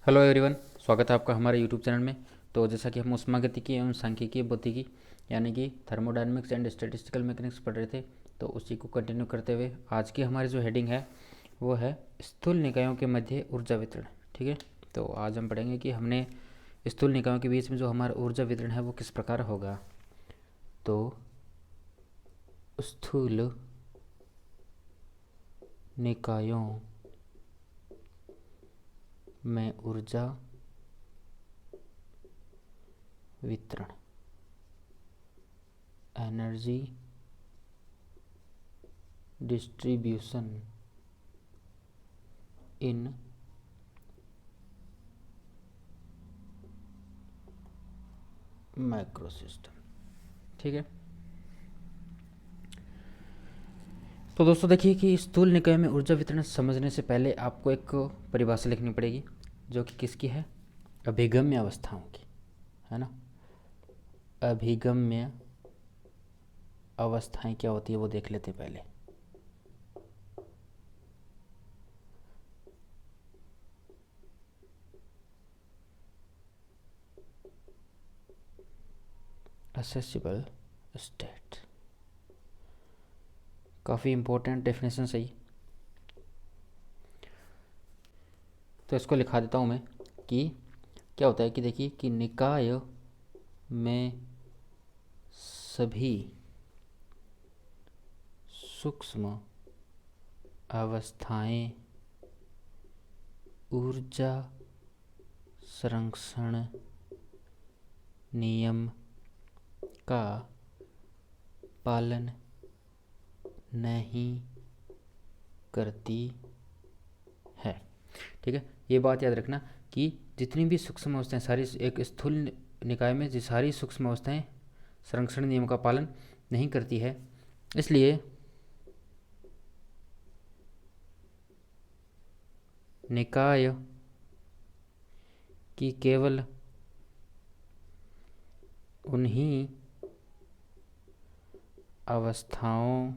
Hello everyone, स्वागत है आपका हमारे यूट्यूब चैनल में। तो जैसा कि हम ऊष्मागतिकी एवं सांख्यिकीय भौतिकी यानी कि थर्मोडायनेमिक्स एंड स्टैटिस्टिकल मैकेनिक्स पढ़ रहे थे, तो उसी को कंटिन्यू करते हुए आज की हमारी जो हेडिंग है वो है स्थूल निकायों के मध्य ऊर्जा वितरण। ठीक है, तो आज हम पढ़ेंगे कि हमने स्थूल निकायों के बीच में जो हमारा ऊर्जा वितरण है वो किस प्रकार होगा। तो स्थूल निकायों में ऊर्जा वितरण, energy distribution in micro system. ठीक है, तो दोस्तों देखिए कि स्थूल निकाय में ऊर्जा वितरण समझने से पहले आपको एक परिभाषा लिखनी पड़ेगी जो कि किसकी है, अभिगम्य अवस्थाओं की, है ना। अभिगम्य अवस्थाएं क्या होती है वो देख लेते हैं पहले। असेसिबल स्टेट, काफ़ी इंपॉर्टेंट डेफिनेशन सही। तो इसको लिखा देता हूँ मैं कि क्या होता है कि देखिए कि निकाय में सभी सूक्ष्म अवस्थाएं ऊर्जा संरक्षण नियम का पालन नहीं करती है। ठीक है, ये बात याद रखना कि जितनी भी सूक्ष्म अवस्थाएं सारी एक स्थूल निकाय में जो सारी सूक्ष्म अवस्थाएं संरक्षण नियम का पालन नहीं करती है, इसलिए निकाय की केवल उन्हीं अवस्थाओं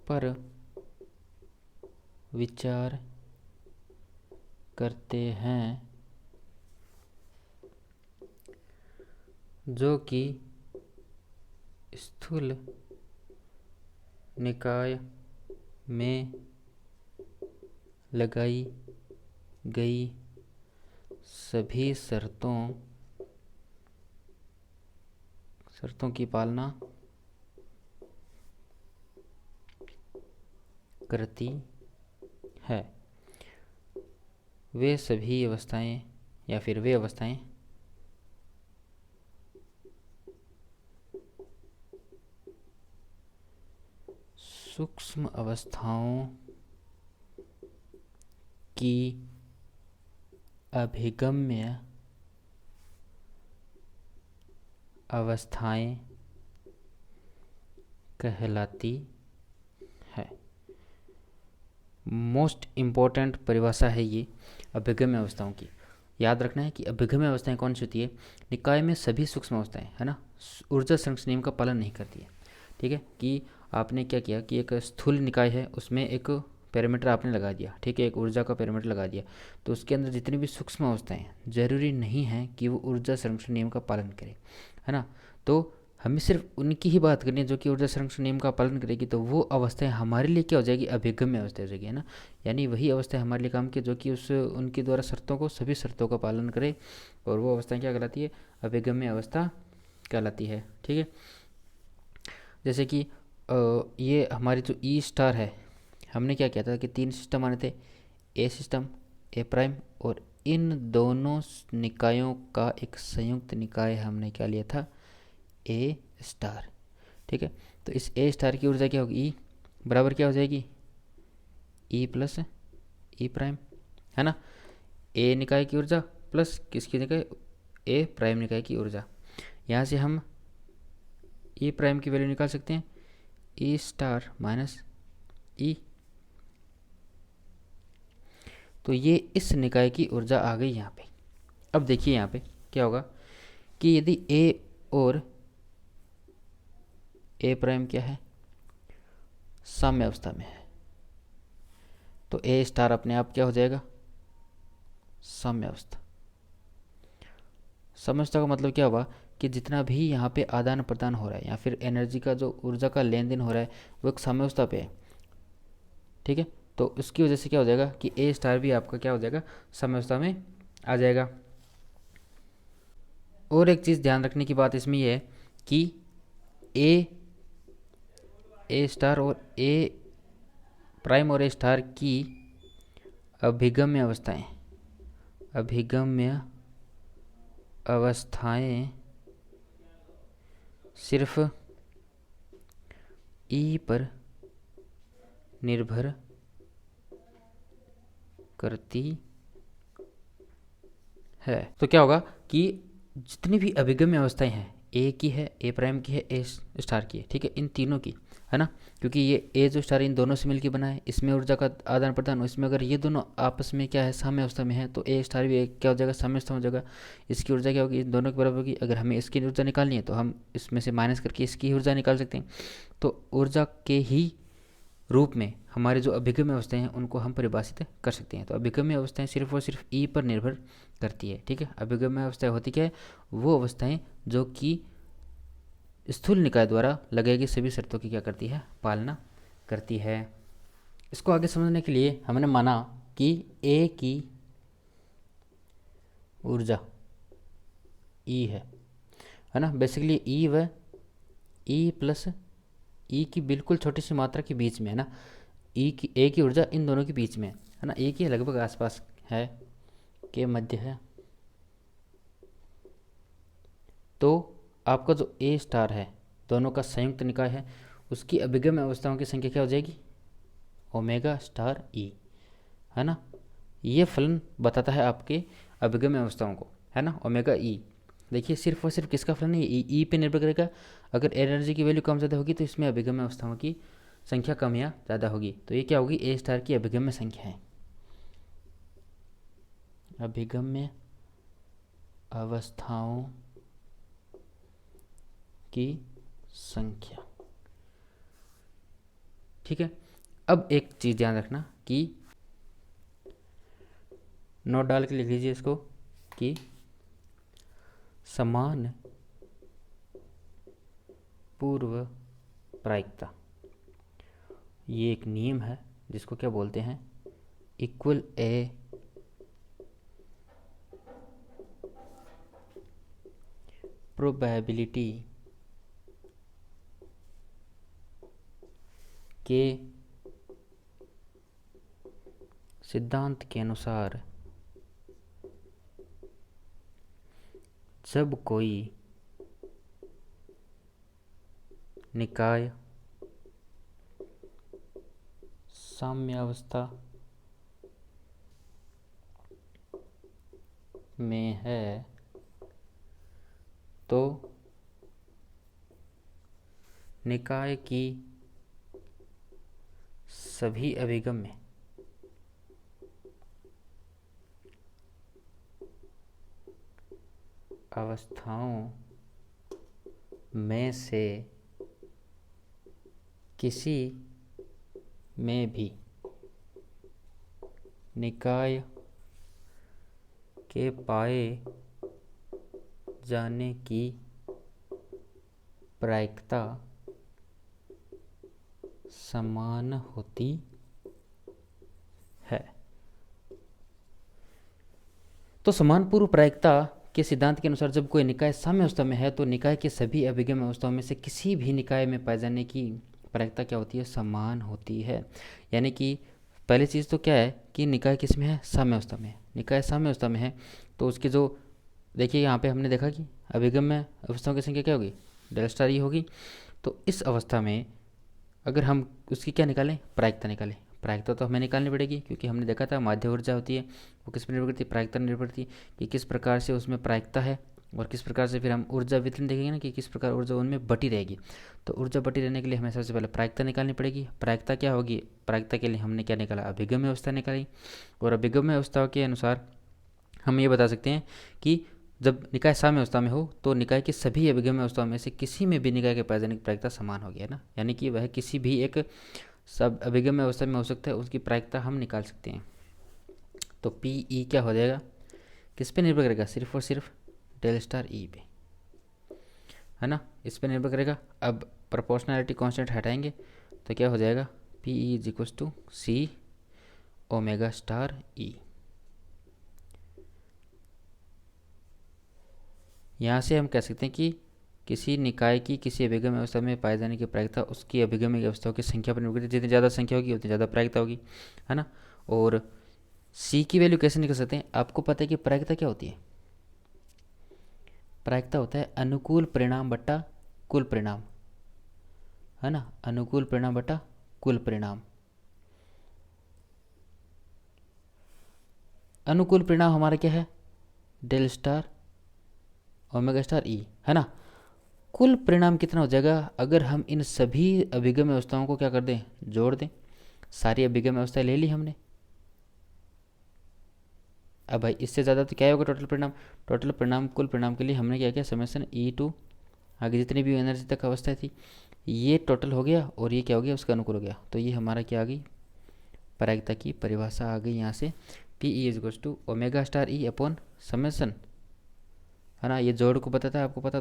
पर विचार करते हैं जो कि स्थूल निकाय में लगाई गई सभी शर्तों की पालना करती है। वे सभी अवस्थाएं या फिर वे अवस्थाएं सूक्ष्म अवस्थाओं की अभिगम्य अवस्थाएं कहलाती है। मोस्ट इम्पोर्टेंट परिभाषा है ये अभिगम्य अवस्थाओं की। याद रखना है कि अभिगम्य अवस्थाएं कौन सी होती है, निकाय में सभी सूक्ष्म अवस्थाएं, है ना, ऊर्जा संरक्षण नियम का पालन नहीं करती है। ठीक है, कि आपने क्या किया कि एक स्थूल निकाय है उसमें एक पैरामीटर आपने लगा दिया, ठीक है, एक ऊर्जा का पैरामीटर लगा दिया, तो उसके अंदर जितनी भी सूक्ष्म अवस्थाएं जरूरी नहीं है कि वो ऊर्जा संरक्षण नियम का पालन करे, है ना। तो हमें सिर्फ उनकी ही बात करनी है जो कि ऊर्जा संरक्षण नियम का पालन करेगी, तो वो अवस्थाएं हमारे लिए क्या हो जाएगी, अभिगम्य अवस्था हो जाएगी, है ना। यानी वही अवस्थाएं हमारे लिए काम की जो कि उस उनके द्वारा शर्तों को सभी शर्तों का पालन करे, और वो अवस्थाएं क्या कहलाती है, अभिगम्य अवस्था कहलाती है। ठीक है, जैसे कि ये हमारी जो ई स्टार है, हमने क्या किया था कि तीन सिस्टम आने थे, ए सिस्टम, ए प्राइम, और इन दोनों निकायों का एक संयुक्त निकाय हमने क्या लिया था, ए स्टार। ठीक है, तो इस ए स्टार की ऊर्जा क्या होगी, ई बराबर क्या हो जाएगी, ई प्लस ई प्राइम, है ना। ए निकाय की ऊर्जा प्लस किसकी निकाय, ए प्राइम निकाय की ऊर्जा। यहाँ से हम ई प्राइम की वैल्यू निकाल सकते हैं, ई स्टार माइनस ई, तो ये इस निकाय की ऊर्जा आ गई यहाँ पे। अब देखिए यहाँ पे क्या होगा कि यदि ए और ए प्राइम क्या है, साम्य अवस्था में है, तो ए स्टार अपने आप क्या हो जाएगा, साम्यावस्था। साम्यावस्था का मतलब क्या हुआ कि जितना भी यहाँ पे आदान प्रदान हो रहा है या फिर एनर्जी का जो ऊर्जा का लेन देन हो रहा है वो एक साम्यावस्था पे है। ठीक है, तो उसकी वजह से क्या हो जाएगा कि ए स्टार भी आपका क्या हो जाएगा, साम्यावस्था में आ जाएगा। और एक चीज़ ध्यान रखने की बात इसमें यह है कि ए ए स्टार और ए प्राइम और ए स्टार की अभिगम्य अवस्थाएं सिर्फ ई पर निर्भर करती है। तो क्या होगा कि जितनी भी अभिगम्य अवस्थाएं हैं, ए की है, ए प्राइम की है, ए स्टार की है, ठीक है, इन तीनों की है ना, क्योंकि ये ए जो स्टार इन दोनों से मिलकर बना है, इसमें ऊर्जा का आदान प्रदान हो, इसमें अगर ये दोनों आपस में क्या है, साम्य अवस्था में है, तो ए स्टार भी एक क्या हो जाएगा, साम्य अवस्था हो जाएगा। इसकी ऊर्जा क्या होगी, इन दोनों के बराबर होगी। अगर हमें इसकी ऊर्जा निकालनी है तो हम इसमें से माइनस करके इसकी ऊर्जा निकाल सकते हैं। तो ऊर्जा के ही रूप में हमारे जो अभिगम्य अवस्थाएं हैं उनको हम परिभाषित कर सकते हैं। तो अभिगम्य अवस्थाएं सिर्फ और सिर्फ ई पर निर्भर करती है। ठीक है, अभिगम्य अवस्थाएं होती क्या है, वो अवस्थाएं जो कि स्थूल निकाय द्वारा लगाई गई सभी शर्तों की क्या करती है, पालना करती है। इसको आगे समझने के लिए हमने माना कि ए की ऊर्जा ई है ना, बेसिकली ई व ई प्लस ई की बिल्कुल छोटी सी मात्रा के बीच में है ना, ई की ए की ऊर्जा इन दोनों के बीच में है ना, ए के लगभग आसपास है, के मध्य है। तो आपका जो ए स्टार है, दोनों का संयुक्त निकाय है, उसकी अभिगम्य अवस्थाओं की संख्या क्या हो जाएगी, ओमेगा स्टार ई, है ना। ये फलन बताता है आपके अभिगम्य अवस्थाओं को, है ना, ओमेगा ई। देखिए सिर्फ और सिर्फ किसका फलन है, ई पे निर्भर करेगा। अगर एनर्जी की वैल्यू कम ज़्यादा होगी तो इसमें अभिगम्य अवस्थाओं की संख्या कम या ज़्यादा होगी। तो ये क्या होगी, ए स्टार की अभिगम्य संख्या है, अभिगम्य अवस्थाओं की संख्या। ठीक है, अब एक चीज़ ध्यान रखना कि नोट डाल के लिख लीजिए इसको कि समान पूर्व प्रायिकता, ये एक नियम है जिसको क्या बोलते हैं, इक्वल ए प्रोबेबिलिटी के सिद्धांत के अनुसार जब कोई निकाय साम्यावस्था में है तो निकाय की सभी अभिगम्य अवस्थाओं में से किसी में भी निकाय के पाए जाने की प्रायिकता समान होती है। तो समान पूर्व प्रायिकता के सिद्धांत के अनुसार जब कोई निकाय साम्य अवस्था में है तो निकाय के सभी अभिगम अवस्थाओं में से किसी भी निकाय में पाए जाने की प्रायिकता क्या होती है, समान होती है। यानी कि पहली चीज़ तो क्या है कि निकाय किस में है, साम्य अवस्था में है। निकाय साम्य अवस्था में है तो उसके जो देखिए यहाँ पे हमने देखा कि अभिगम्य अवस्थाओं की संख्या क्या होगी, डेल स्टार ई होगी। तो इस अवस्था में अगर हम उसकी क्या निकालें, प्रायिकता निकालें। प्रायिकता तो हमें निकालनी पड़ेगी क्योंकि हमने देखा था माध्य ऊर्जा होती है वो किस पर निर्भर करती है, प्रायिकता निर्भर करती है कि किस प्रकार से उसमें प्रायिकता है और किस प्रकार से फिर हम ऊर्जा वितरण देखेंगे ना कि किस प्रकार ऊर्जा उनमें बटी रहेगी। तो ऊर्जा बटी रहने के लिए हमें सबसे पहले प्रायिकता निकालनी पड़ेगी। प्रायिकता क्या होगी, प्रायिकता के लिए हमने क्या निकाला, अभिगम्य अवस्था निकाली। और अभिगम्य अवस्था के अनुसार हम ये बता सकते हैं कि जब निकाय साम्य अवस्था में हो तो निकाय की सभी अभिगम्य अवस्थाओं में से किसी में भी निकाय के पाए जाने की प्रायिकता समान होगी, है ना। यानी कि वह किसी भी एक सब अभिगम्य अवस्था में हो सकता है, उसकी प्रायिकता हम निकाल सकते हैं। तो पी ई क्या हो जाएगा, किस पे निर्भर करेगा, सिर्फ और सिर्फ डेल स्टार ई पे, है ना, इस पे निर्भर करेगा। अब प्रोपोर्शनैलिटी कांस्टेंट हटाएंगे तो क्या हो जाएगा, P E is equals to C omega star E. यहाँ से हम कह सकते हैं कि किसी निकाय की किसी अभिगम अवस्था में पाए जाने की प्रायिकता उसकी अभिगम अवस्थाओं की संख्या पर निर्भर करती है। जितनी ज़्यादा संख्या होगी उतनी ज़्यादा प्रायिकता होगी, है ना। और सी की वैल्यू कैसे निकल सकते हैं, आपको पता है कि प्रायिकता क्या होती है, प्रायिकता होता है अनुकूल परिणाम बट्टा कुल परिणाम, है ना, अनुकूल परिणाम बट्टा कुल परिणाम। अनुकूल परिणाम हमारा क्या है, del star omega star E, है ना। कुल परिणाम कितना हो जाएगा, अगर हम इन सभी अभिगम अवस्थाओं को क्या कर दें, जोड़ दें, सारी अभिगम अवस्थाएं ले ली हमने। अब भाई इससे ज़्यादा तो क्या होगा टोटल परिणाम, टोटल परिणाम कुल परिणाम के लिए हमने क्या किया, समेसन ई टू आगे जितनी भी एनर्जी तक अवस्था थी ये टोटल हो गया और ये क्या हो गया, उसका अनुकूल हो गया। तो ये हमारा क्या आ गई, प्रायिकता की परिभाषा आ गई यहाँ से, P E is to omega star E upon summation, है ना। ये जोड़ को पता था आपको, पता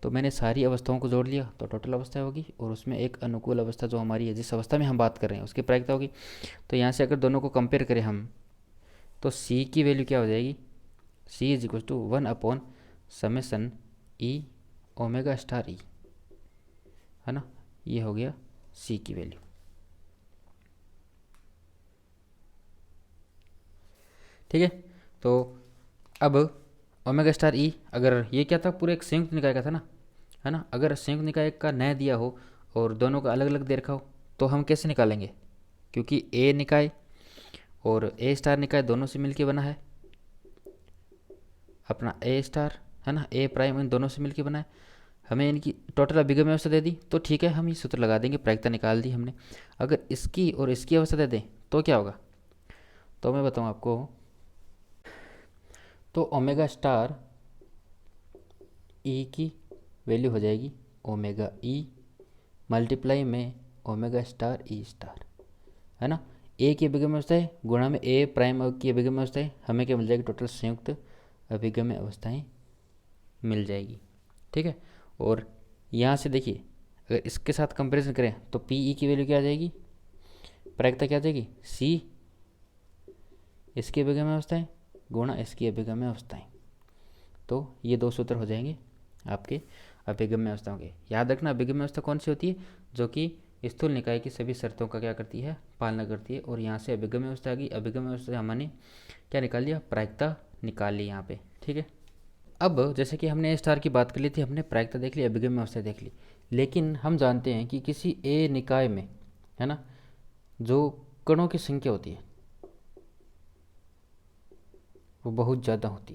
तो मैंने सारी अवस्थाओं को जोड़ लिया तो टोटल अवस्था होगी और उसमें एक अनुकूल अवस्था जो हमारी है जिस अवस्था में हम बात कर रहे हैं उसकी प्रायिकता होगी। तो यहाँ से अगर दोनों को कंपेयर करें हम तो सी की वैल्यू क्या हो जाएगी, C is equal to 1 upon summation E omega star E, है ना। ये हो गया सी की वैल्यू। ठीक है, तो अब ओमेगा स्टार ई, अगर ये क्या था, पूरे एक संयुक्त निकाय का था ना, है ना। अगर संयुक्त निकाय का न्याय दिया हो और दोनों का अलग अलग दे रखा हो तो हम कैसे निकालेंगे, क्योंकि ए निकाय और ए स्टार निकाय दोनों से मिलके बना है अपना ए स्टार, है ना, ए प्राइम इन दोनों से मिलके बना है। हमें इनकी टोटल अभिगम अवस्था दे दी तो ठीक है, हम ये सूत्र लगा देंगे, प्रायिकता निकाल दी हमने। अगर इसकी और इसकी अवस्था दे दें तो क्या होगा, तो मैं बताऊँ आपको, तो ओमेगा स्टार ई की वैल्यू हो जाएगी ओमेगा ई मल्टीप्लाई में ओमेगा स्टार ई स्टार, है ना। ए की अभिगम अवस्थाएं गुणा में ए प्राइम की अभिगम अवस्थाएं, हमें क्या मिल जाएगी, टोटल संयुक्त अभिगम अवस्थाएं मिल जाएगी। ठीक है, और यहाँ से देखिए अगर इसके साथ कंपैरिजन करें तो पी ई की वैल्यू क्या आ जाएगी, प्रायिकता क्या आ जाएगी, सी इसकी अभिगम अवस्थाएं गुणा इसकी अभिगम अवस्थाएं। तो ये दो सूत्र हो जाएंगे आपके अभिगम्य अवस्थाओं के। याद रखना अभिगम्य अवस्था कौन सी होती है, जो कि स्थूल निकाय की सभी शर्तों का क्या करती है, पालना करती है। और यहाँ से अभिगम्य अवस्था आ गई, अभिगम्य अवस्था से हमने क्या निकाल लिया, प्रायिकता निकाल ली यहाँ पे। ठीक है, अब जैसे कि हमने ए स्टार की बात कर ली थी, हमने प्रायिकता देख ली, अभिगम्य अवस्था देख ली, लेकिन हम जानते हैं कि किसी ए निकाय में, है ना, जो कणों की संख्या होती है वो बहुत ज़्यादा होती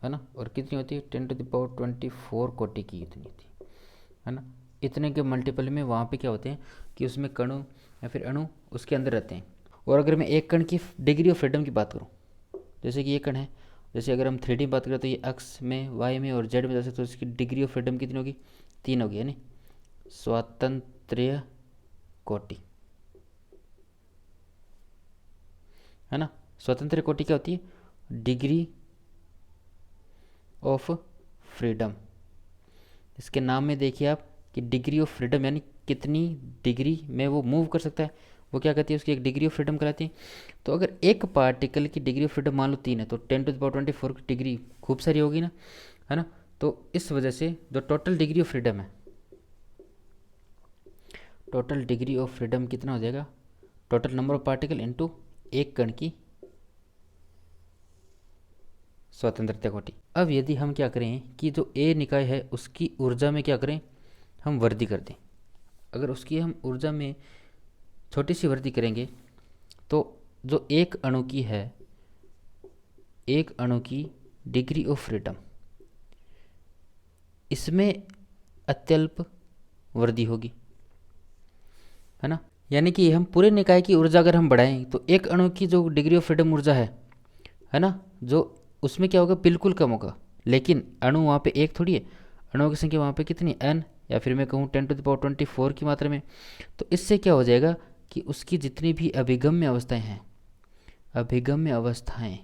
है ना। और कितनी होती है, 10⁻24 कोटि की इतनी थी, है ना। इतने के मल्टीपल में वहाँ पे क्या होते हैं कि उसमें कणों या फिर अणु उसके अंदर रहते हैं। और अगर मैं एक कण की डिग्री ऑफ फ्रीडम की बात करूँ, जैसे कि ये कण है, जैसे अगर हम 3D बात करें तो ये एक्स में, वाई में और जेड में जा सकते, तो इसकी डिग्री ऑफ फ्रीडम कितनी होगी, 3 होगी, यानी स्वातंत्र्य कोटि, है ना। स्वतंत्र कोटि क्या होती है, डिग्री ऑफ फ्रीडम। इसके नाम में देखिए आप कि डिग्री ऑफ फ्रीडम यानी कितनी डिग्री में वो मूव कर सकता है, वो क्या कहती है, उसकी एक डिग्री ऑफ फ्रीडम कहलाती है। तो अगर एक पार्टिकल की डिग्री ऑफ फ्रीडम मान लो 3 है तो 10⁻24 की डिग्री खूब सारी होगी ना, है ना। तो इस वजह से जो टोटल डिग्री ऑफ फ्रीडम है, टोटल डिग्री ऑफ फ्रीडम कितना हो जाएगा, total number of particle into एक कण की स्वतंत्रता कोटि। अब यदि हम क्या करें कि जो ए निकाय है उसकी ऊर्जा में क्या करें, हम वृद्धि कर दें। अगर उसकी हम ऊर्जा में छोटी सी वृद्धि करेंगे तो जो एक अणु की है, एक अणु की डिग्री ऑफ फ्रीडम, इसमें अत्यल्प वृद्धि होगी, है ना। यानी कि हम पूरे निकाय की ऊर्जा अगर हम बढ़ाएं तो एक अणु की जो डिग्री ऑफ फ्रीडम ऊर्जा है ना, जो उसमें क्या होगा, बिल्कुल कम होगा। लेकिन अणु वहाँ पे एक थोड़ी है, अणुओं की संख्या वहाँ पे कितनी, n, या फिर मैं कहूँ 10⁻24 की मात्रा में। तो इससे क्या हो जाएगा कि उसकी जितनी भी अभिगम्य अवस्थाएं हैं, अभिगम्य अवस्थाएं,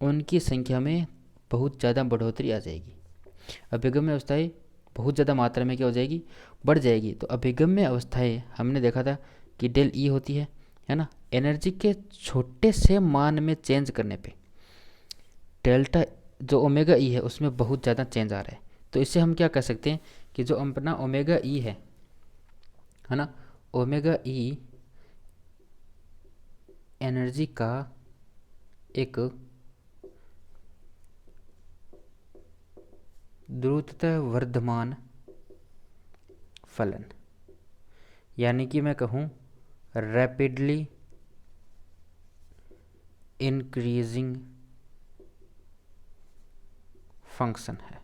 उनकी संख्या में बहुत ज़्यादा बढ़ोतरी आ जाएगी। अभिगम्य अवस्थाएं बहुत ज़्यादा मात्रा में क्या हो जाएगी, बढ़ जाएगी। तो अभिगम्य अवस्थाएं हमने देखा था कि डेल ई होती है ना, एनर्जी के छोटे से मान में चेंज करने पे डेल्टा जो ओमेगा ई है उसमें बहुत ज़्यादा चेंज आ रहा है। तो इससे हम क्या कह सकते हैं कि जो अपना ओमेगा ई है ना, ओमेगा ई एनर्जी का एक द्रुततः वर्धमान फलन, यानी कि मैं कहूँ रैपिडली इंक्रीजिंग फंक्शन है।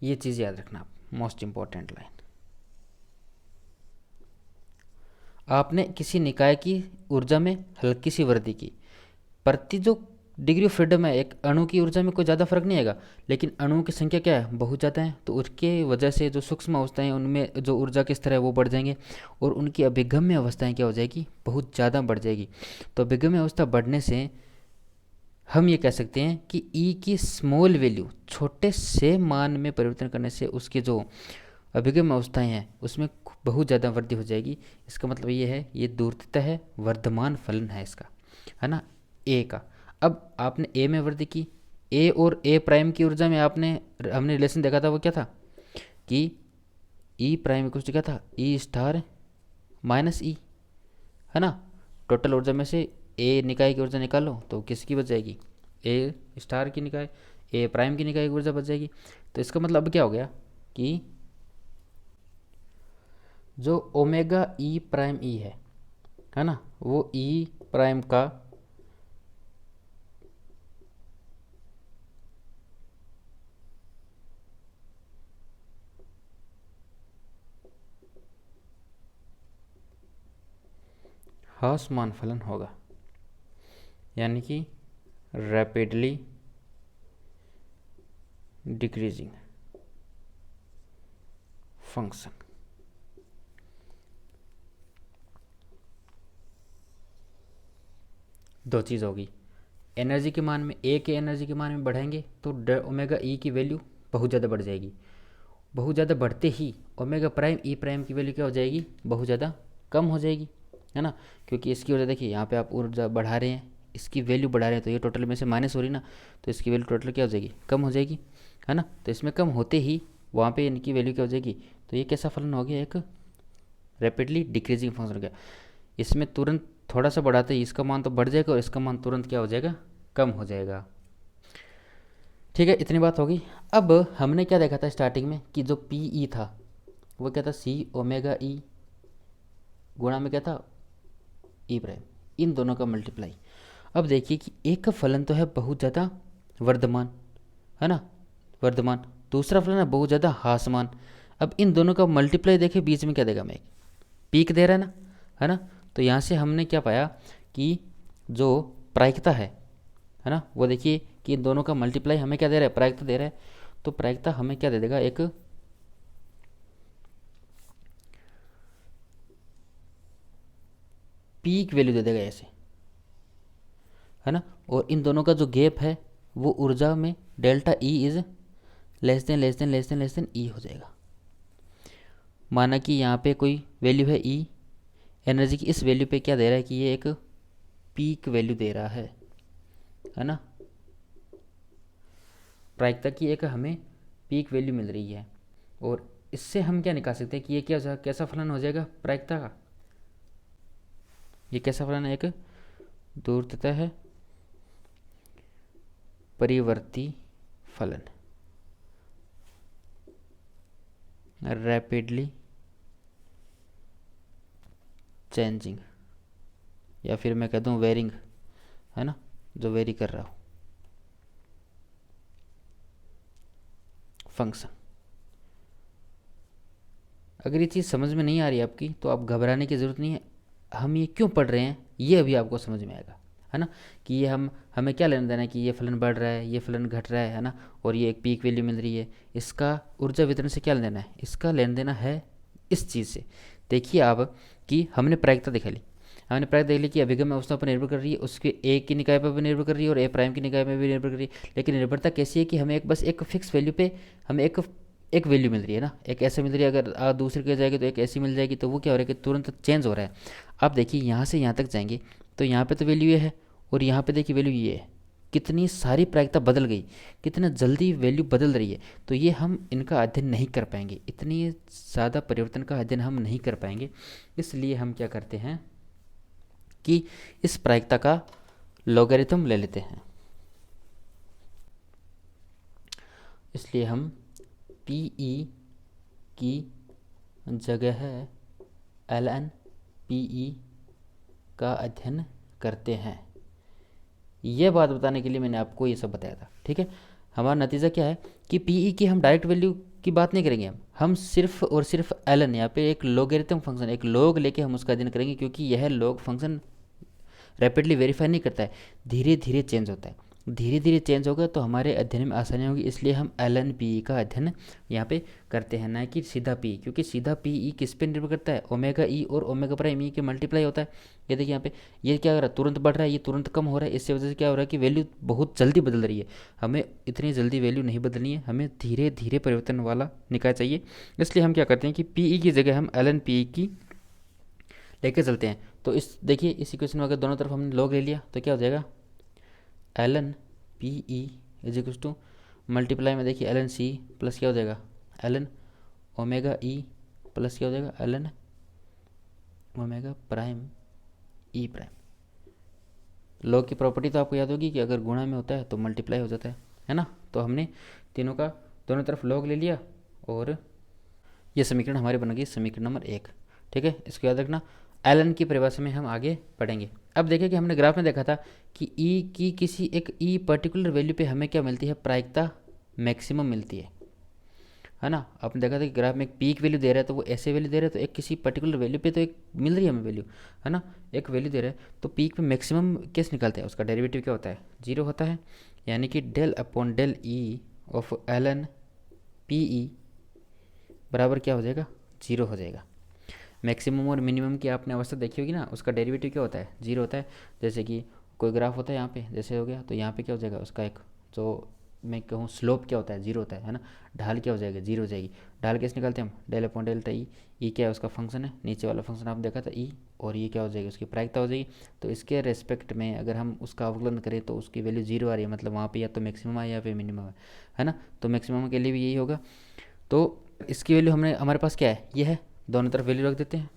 ये चीज़ याद रखना, मोस्ट इंपॉर्टेंट लाइन। आपने किसी निकाय की ऊर्जा में हल्की सी वृद्धि की, प्रति जो डिग्री ऑफ फ्रीडम है, एक अणु की ऊर्जा में कोई ज़्यादा फर्क नहीं आएगा, लेकिन अणुओं की संख्या क्या है, बहुत ज़्यादा है। तो उसके वजह से जो सूक्ष्म अवस्थाएं उनमें जो ऊर्जा के स्तर है वो बढ़ जाएंगे और उनकी अभिगम्य अवस्थाएं क्या हो जाएगी, बहुत ज़्यादा बढ़ जाएगी। तो अभिगम्य अवस्था बढ़ने से हम ये कह सकते हैं कि ई की स्मॉल वैल्यू, छोटे से मान में परिवर्तन करने से उसकी जो अभिगम अवस्थाएं हैं उसमें बहुत ज़्यादा वृद्धि हो जाएगी। इसका मतलब ये है, ये दूरतः है वर्धमान फलन है इसका, है ना, ए का। अब आपने ए में वृद्धि की, ए और ए प्राइम की ऊर्जा में हमने रिलेशन देखा था, वो क्या था कि ई प्राइम इक्वल टू क्या था, ई स्टार माइनस ई, है ना। टोटल ऊर्जा में से ए निकाय की ऊर्जा निकालो तो किसकी बच जाएगी, ए स्टार की निकाय, ए प्राइम की निकाय की ऊर्जा बच जाएगी। तो इसका मतलब अब क्या हो गया कि जो ओमेगा ई प्राइम ई है ना, वो ई प्राइम का ह्रासमान फलन होगा, यानी कि रैपिडली डिक्रीजिंग फंक्शन। दो चीज़ होगी, एनर्जी के मान में, ए के एनर्जी के मान में बढ़ाएंगे तो ओमेगा ई की वैल्यू बहुत ज़्यादा बढ़ जाएगी। बहुत ज़्यादा बढ़ते ही ओमेगा प्राइम ई प्राइम की वैल्यू क्या हो जाएगी, बहुत ज़्यादा कम हो जाएगी, है ना। क्योंकि इसकी वजह देखिए, यहाँ पे आप ऊर्जा बढ़ा रहे हैं, इसकी वैल्यू बढ़ा रहे हैं, तो ये टोटल में से माइनस हो रही ना, तो इसकी वैल्यू टोटल क्या हो जाएगी, कम हो जाएगी, है ना। तो इसमें कम होते ही वहाँ पे इनकी वैल्यू क्या हो जाएगी। तो ये कैसा फलन हो गया, एक रैपिडली डिक्रीजिंग फंक्शन हो गया। इसमें तुरंत थोड़ा सा बढ़ाते ही इसका मान तो बढ़ जाएगा और इसका मान तुरंत क्या हो जाएगा, कम हो जाएगा। ठीक है, इतनी बात होगी। अब हमने क्या देखा था स्टार्टिंग में कि जो पी ई था वो क्या था, सी ओमेगा ई गुणा में क्या था, ई प्राइम, इन दोनों का मल्टीप्लाई। अब देखिए कि एक का फलन तो है बहुत ज़्यादा वर्धमान, है ना, वर्धमान, दूसरा फलन है बहुत ज़्यादा ह्रासमान। अब इन दोनों का मल्टीप्लाई देखिए, बीच में क्या देगा, मैं पीक दे रहा है ना। तो यहाँ से हमने क्या पाया कि जो प्रायिकता है ना, वो देखिए कि इन दोनों का मल्टीप्लाई हमें क्या दे रहा है, प्रायिकता दे रहा है। तो प्रायिकता हमें क्या दे देगा, एक पीक वैल्यू दे देगा ऐसे, है ना। और इन दोनों का जो गैप है वो ऊर्जा में delta E is less than less than less than less than E हो जाएगा। माना कि यहाँ पे कोई वैल्यू है ई, एनर्जी की इस वैल्यू पे क्या दे रहा है कि ये एक पीक वैल्यू दे रहा है ना। प्रायिकता की एक हमें पीक वैल्यू मिल रही है और इससे हम क्या निकाल सकते हैं कि ये क्या कैसा फलन हो जाएगा प्रायिकता का, ये कैसा फलन है, एक दूरतः है परिवर्ती फलन, रैपिडली चेंजिंग, या फिर मैं कह दूं वेरिंग, है ना, जो वेरी कर रहा हो फंक्शन। अगर ये चीज़ समझ में नहीं आ रही आपकी तो आप घबराने की ज़रूरत नहीं है। हम ये क्यों पढ़ रहे हैं ये अभी आपको समझ में आएगा, है ना, कि ये हमें क्या लेना देना है कि ये फलन बढ़ रहा है, ये फलन घट रहा है ना, और ये एक पीक वैल्यू मिल रही है, इसका ऊर्जा वितरण से क्या लेना देना है, इसका लेना देना है इस चीज़ से। देखिए आप कि हमने प्रायिकता दिखा ली। हमने प्रायिकता देख ली कि अभिगम अवस्था पर निर्भर कर रही है, उसके ए की निकाय पर भी निर्भर कर रही है और ए प्राइम की निकाय में भी निर्भर कर रही है। लेकिन निर्भरता कैसी है कि हमें बस एक फिक्स वैल्यू पे हमें एक वैल्यू मिल रही है ना, एक ऐसे मिल रही है। अगर आप दूसरी के जाएगी तो एक ऐसी मिल जाएगी, तो वो क्या हो रहा है कि तुरंत चेंज हो रहा है। आप देखिए यहाँ से यहाँ तक जाएंगे तो यहाँ पे तो वैल्यू ये है और यहाँ पे देखिए वैल्यू ये है। कितनी सारी प्रायिकता बदल गई, कितना जल्दी वैल्यू बदल रही है। तो ये हम इनका अध्ययन नहीं कर पाएंगे, इतनी ज़्यादा परिवर्तन का अध्ययन हम नहीं कर पाएंगे। इसलिए हम क्या करते हैं कि इस प्रायिकता का लॉगरिथम ले लेते हैं। इसलिए हम पी ई की जगह ln पी ई का अध्ययन करते हैं। यह बात बताने के लिए मैंने आपको ये सब बताया था, ठीक है। हमारा नतीजा क्या है कि पी ई की हम डायरेक्ट वैल्यू की बात नहीं करेंगे, हम सिर्फ और सिर्फ ln, यहाँ पे एक लॉगरिथम फंक्शन, एक लॉग लेके हम उसका अध्ययन करेंगे, क्योंकि यह लॉग फंक्शन रैपिडली वेरीफाई नहीं करता है, धीरे धीरे चेंज होता है। धीरे धीरे चेंज होगा तो हमारे अध्ययन में आसानी होगी, इसलिए हम ln पी ई का अध्ययन यहाँ पे करते हैं, ना कि सीधा पी ई, क्योंकि सीधा पी ई किस पे निर्भर करता है, ओमेगा ई और ओमेगा प्राइम ई के मल्टीप्लाई होता है। ये देखिए यहाँ पे ये क्या हो रहा है, तुरंत बढ़ रहा है, ये तुरंत कम हो रहा है। इससे वजह से क्या हो रहा है कि वैल्यू बहुत जल्दी बदल रही है। हमें इतनी जल्दी वैल्यू नहीं बदलनी है, हमें धीरे धीरे परिवर्तन वाला निकाय चाहिए। इसलिए हम क्या करते हैं कि पी ई की जगह हम ln पी ई की लेके चलते हैं। तो इस देखिए इस इक्वेशन में अगर दोनों तरफ हमने लॉग ले लिया तो क्या हो जाएगा, ln P E is equal to multiply में देखिए ln सी प्लस क्या हो जाएगा ln ओमेगा ई प्लस क्या हो जाएगा ln omega prime E prime. Log की प्रॉपर्टी तो आपको याद होगी कि अगर गुणा में होता है तो मल्टीप्लाई हो जाता है ना। तो हमने तीनों का दोनों तरफ लॉग ले लिया और ये समीकरण हमारे बन गई समीकरण नंबर 1, ठीक है। इसको याद रखना, ln की परिभाषा में हम आगे पढ़ेंगे। अब देखिए कि हमने ग्राफ में देखा था कि e की किसी एक e पर्टिकुलर वैल्यू पे हमें क्या मिलती है, प्रायिकता मैक्सिमम मिलती है ना। आपने देखा था कि ग्राफ में एक पीक वैल्यू दे रहा है तो वो ऐसे वैल्यू दे रहा है, तो एक किसी पर्टिकुलर वैल्यू पे तो एक मिल रही है हमें वैल्यू, है ना। एक वैल्यू दे रहा है तो पीक पे मैक्सिमम कैसे निकलता है, उसका डेरिवेटिव क्या होता है, 0 होता है। यानी कि del upon del E of ln P E बराबर क्या हो जाएगा, 0 हो जाएगा। मैक्सिमम और मिनिमम की आपने अवस्था देखी होगी ना, उसका डेरिवेटिव क्या होता है, 0 होता है। जैसे कि कोई ग्राफ होता है यहाँ पे जैसे हो गया, तो यहाँ पे क्या हो जाएगा, उसका एक जो मैं कहूँ स्लोप क्या होता है, 0 होता है ना। ढाल क्या हो जाएगी, 0 हो जाएगी। ढाल कैसे निकालते हैं हम, डेल अपॉन डेल्टा ई। ई क्या है, उसका फंक्शन है, नीचे वाला फंक्शन आप देखा था ई, और ये क्या हो जाएगी, उसकी प्रायिकता हो जाएगी। तो इसके रेस्पेक्ट में अगर हम उसका अवकलन करें तो उसकी वैल्यू 0 आ रही है, मतलब वहाँ पे या तो मैक्सिमम है या फिर मिनिमम है ना। तो मैक्सिमम के लिए भी यही होगा। तो इसकी वैल्यू हमने हमारे पास क्या है, ये है, दोनों तरफ वैल्यू रख देते हैं।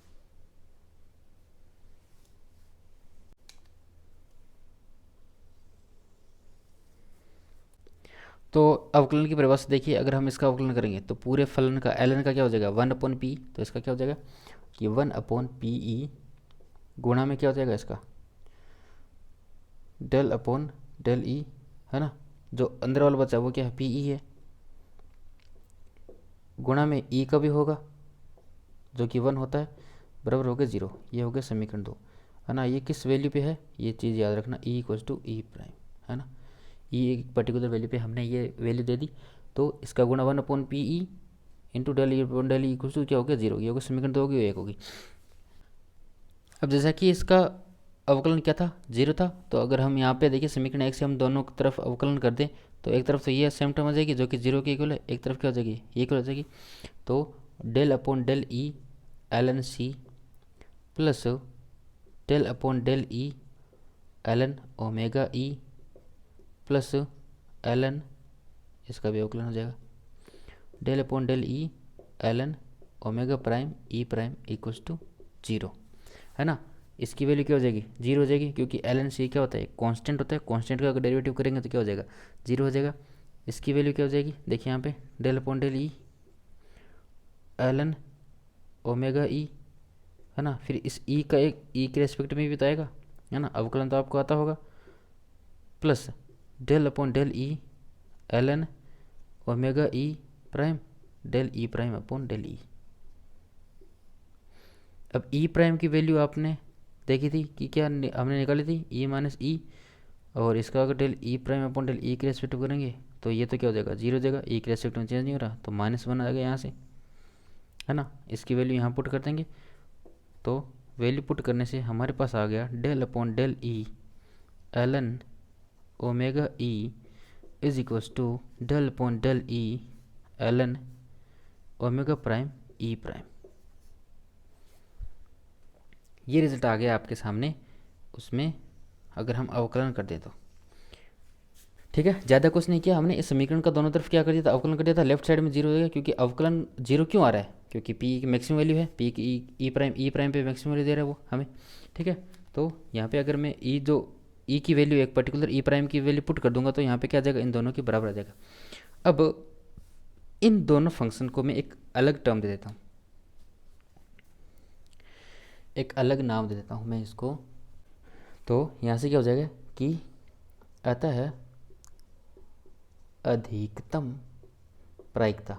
तो अवकलन की परिभाषा देखिए, अगर हम इसका अवकलन करेंगे तो पूरे फलन का ln का क्या हो जाएगा, 1/p। तो इसका क्या हो जाएगा कि 1/pe गुणा में क्या हो जाएगा इसका डेल अपॉन डेल ई, है ना। जो अंदर वाला बचा वो क्या है, pe है, गुणा में e का भी होगा जो कि 1 होता है, बराबर हो गया 0। ये हो गया समीकरण 2, है ना। ये किस वैल्यू पे है, ये चीज़ याद रखना, e equals to E prime, है ना। ई एक पर्टिकुलर वैल्यू पे हमने ये वैल्यू दे दी, तो इसका गुणा 1/pe into del E upon del E equals to क्या हो गया, 0। ये होगा समीकरण 2 होगी, 1 होगी। अब जैसा कि इसका अवकलन क्या था, 0 था, तो अगर हम यहाँ पे देखिए समीकरण 1 से हम दोनों तरफ अवकलन कर दें तो एक तरफ तो ये सेम टर्म आ जाएगी जो कि 0 के इक्वल है, एक तरफ क्या हो जाएगी, ये इक्वल हो जाएगी। तो del upon del E ln C plus del upon del E ln omega E plus ln, इसका भी अवकलन हो जाएगा, del upon del E ln omega prime E prime equals to 0, है ना। इसकी वैल्यू क्या हो जाएगी, 0 हो जाएगी, क्योंकि ln सी क्या होता है, कांस्टेंट होता है। कांस्टेंट का अगर डेरिवेटिव करेंगे तो क्या हो जाएगा, 0 हो जाएगा। इसकी वैल्यू क्या हो जाएगी, देखिए यहाँ पे del upon del E ln omega E, है ना। फिर इस ई का एक ई के रेस्पेक्ट में भी बताएगा, है ना, अवकलन तो आपको आता होगा, plus del upon del E ln omega E prime del E prime upon del E. अब ई प्राइम की वैल्यू आपने देखी थी कि क्या हमने निकाली थी, ई माइनस ई, और इसका अगर del E prime upon del E के रेस्पेक्ट करेंगे तो ये तो क्या हो जाएगा, 0 हो जाएगा। ई के रेस्पेक्ट में चेंज नहीं हो रहा तो -1 आ गया यहाँ से, है ना। इसकी वैल्यू यहाँ पुट कर देंगे तो वैल्यू पुट करने से हमारे पास आ गया del upon del E ln omega E is equals to del upon del E ln omega prime E prime. ये रिजल्ट आ गया आपके सामने, उसमें अगर हम अवकलन कर दें तो ठीक है। ज़्यादा कुछ नहीं किया हमने, इस समीकरण का दोनों तरफ क्या कर दिया था, अवकलन कर दिया था। लेफ्ट साइड में जीरो हो जाएगा, क्योंकि अवकलन जीरो क्यों आ रहा है, क्योंकि पी की मैक्सिमम वैल्यू है, पी की ई प्राइम पे मैक्सिमम वैल्यू दे रहा है वो हमें, ठीक है। तो यहाँ पे अगर मैं ई जो ई की वैल्यू एक पर्टिकुलर ई प्राइम की वैल्यू पुट कर दूंगा तो यहाँ पे क्या आ जाएगा, इन दोनों के बराबर आ जाएगा। अब इन दोनों फंक्शन को मैं एक अलग टर्म दे देता हूँ, एक अलग नाम दे देता हूँ मैं इसको। तो यहाँ से क्या हो जाएगा कि अतः अधिकतम प्रायिकता,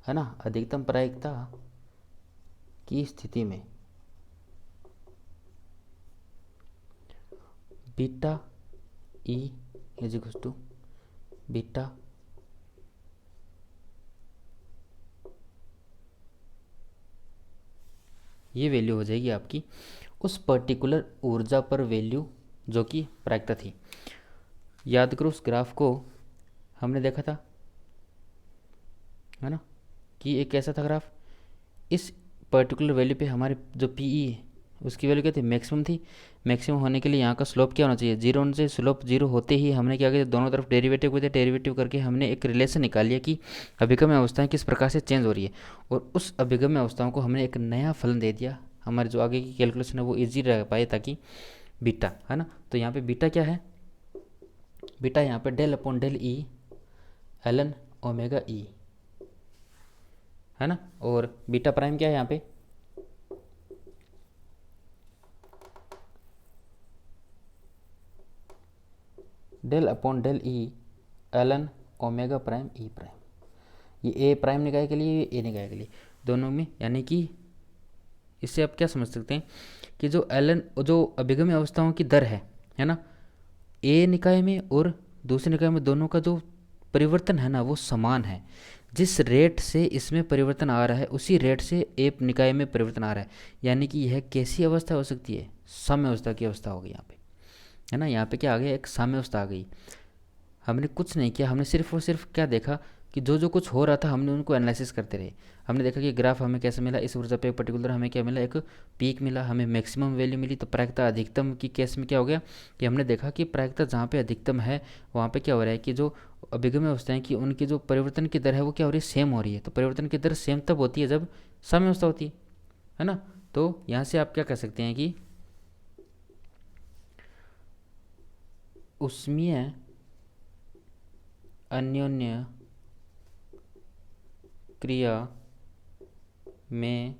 है ना, अधिकतम प्रायिकता की स्थिति में beta E is equal to beta ये वैल्यू हो जाएगी आपकी उस पर्टिकुलर ऊर्जा पर वैल्यू जो कि प्रायिकता थी। याद करो उस ग्राफ को हमने देखा था, है ना, कि एक कैसा था ग्राफ, इस पर्टिकुलर वैल्यू पे हमारे जो पी ई है उसकी वैल्यू क्या थी, मैक्सिमम थी। मैक्सिमम होने के लिए यहाँ का स्लोप क्या होना चाहिए, जीरो होना चाहिए। स्लोप जीरो होते ही हमने क्या किया, दोनों तरफ डेरिवेटिव को दिया, डेरिवेटिव करके हमने एक रिलेशन निकाल लिया कि अभिगम्य अवस्थाएं किस प्रकार से चेंज हो रही है, और उस अभिगम्य अवस्थाओं को हमने एक नया फलन दे दिया। हमारे जो आगे की कैलकुलेशन है वो ईजी रह पाए, ताकि बीटा, है ना, तो यहाँ पे बीटा क्या है, बीटा यहाँ पे del upon del E ln omega E, है ना, और बीटा प्राइम क्या है यहाँ पे, del upon del E ln omega prime E prime. ये ए प्राइम निकाय के लिए, ये ए निकाय के लिए, दोनों में, यानी कि इससे आप क्या समझ सकते हैं कि जो जो अभिगम्य अवस्थाओं की दर है ना, ए निकाय में और दूसरे निकाय में दोनों का जो परिवर्तन है ना वो समान है। जिस रेट से इसमें परिवर्तन आ रहा है उसी रेट से ए निकाय में परिवर्तन आ रहा है, यानी कि यह कैसी अवस्था हो सकती है, साम्य अवस्था की अवस्था होगी यहाँ पे, है ना। यहाँ पे क्या आ गया, एक साम्य अवस्था आ गई। हमने कुछ नहीं किया, हमने सिर्फ और सिर्फ क्या देखा कि जो जो कुछ हो रहा था हमने उनको एनालिसिस करते रहे। हमने देखा कि ग्राफ हमें कैसे मिला, इस ऊर्जा पे पर्टिकुलर हमें क्या मिला, एक पीक मिला, हमें मैक्सिमम वैल्यू मिली। तो प्रायिकता अधिकतम की केस में क्या हो गया कि हमने देखा कि प्रायिकता जहाँ पे अधिकतम है वहाँ पे क्या हो रहा है कि जो अभिगम्य अवस्थाएं की उनकी जो परिवर्तन की दर है वो क्या हो रही है, सेम हो रही है। तो परिवर्तन की दर सेम तब होती है जब साम्य अवस्था होती है ना। तो यहाँ से आप क्या कह सकते हैं कि उष्मीय अन्योन्य क्रिया में,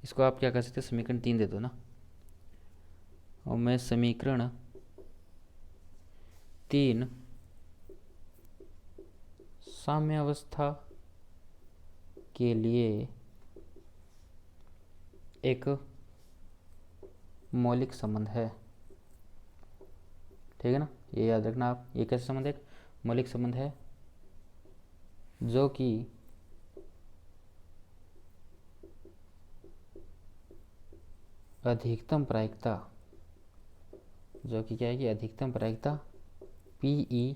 इसको आप क्या कह सकते हैं, समीकरण 3 दे दो ना, और मैं समीकरण 3 साम्य अवस्था के लिए एक मौलिक संबंध है, ठीक है ना, ये याद रखना आप। ये कैसा संबंध है, एक मौलिक संबंध है जो कि अधिकतम प्रायिकता, जो कि क्या है कि अधिकतम प्रायिकता पीई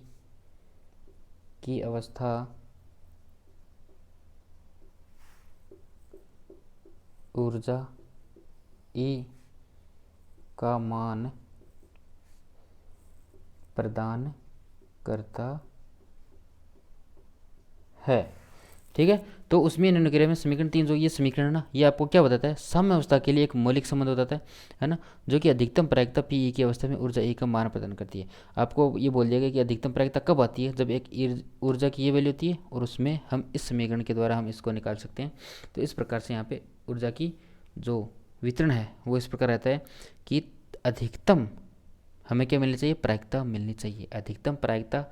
की अवस्था ऊर्जा ई का मान प्रदान करता है, ठीक है। तो उसमें निम्नलिखित में समीकरण 3 जो ये समीकरण है ना, ये आपको क्या बताता है, साम्य अवस्था के लिए एक मौलिक संबंध बताता है ना, जो कि अधिकतम प्रायिकता पी की अवस्था में ऊर्जा ए का मान प्रदान करती है। आपको ये बोल दिया गया कि अधिकतम प्रायिकता कब आती है, जब एक ऊर्जा की ये वैल्यू होती है, और उसमें हम इस समीकरण के द्वारा हम इसको निकाल सकते हैं। तो इस प्रकार से यहाँ पे ऊर्जा की जो वितरण है वो इस प्रकार रहता है कि अधिकतम हमें क्या मिलनी चाहिए, प्रायिकता मिलनी चाहिए। अधिकतम प्रायिकता